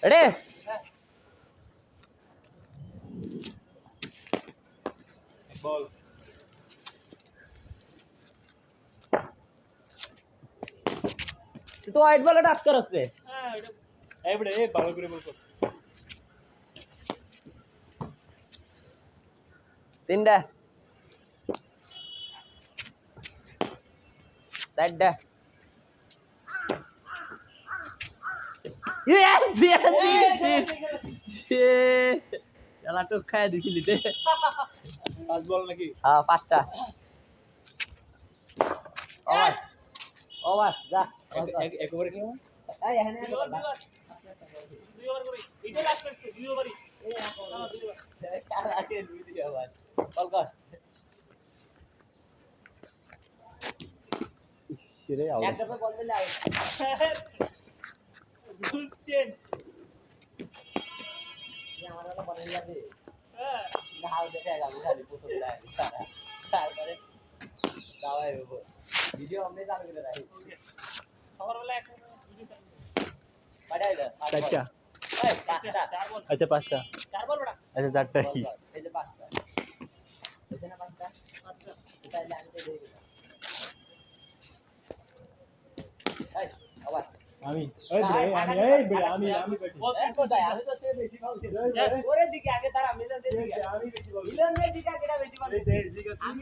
রে বল তুই তো হোয়াইট বলে টাচ করছ রে হ্যাঁ এটা এইবড়ে এই ভালো করে বল তিনটা চারটা Yes, yes, yes. Yalah tuh kayak di sini deh. পাঁচ বল নাকি Pasta. Owas. Owas, dah. এক ওভারে কি হবে Eh, ya ini. দুই ওভার করি এটাই লাস্ট করতে দুই ওভারই Salah ke video awas. Kol kol. Kira ya. এক দফা বল দিলে আউট। বুঝছেন আমার হলো বল যাবে। হ্যাঁ গাও দেখে গাবো খালি পুতুল দেয় তারা। তারপরে দাওয়াই হবো। ভিডিও আমরা চালু করে রাখি। সকালবেলা এক ভিডিও চালু পাঠাই দাও। চারটা এই পাঁচটা। চার বল আচ্ছা পাঁচটা চার বল বড়া আচ্ছা চারটাই এই যে পাঁচটা। এই যে না পাঁচটা। পাঁচটা তাহলে আমি তো দিয়ে দিলাম। এই আবার আমি আমি কোথায় আমি তো সে বেশি পাউছি ওরে দিকে আগে তারা মিলন দিকে আমি বেশি পাউছি মিলন দিকে আগে বেশি পাউছি আমি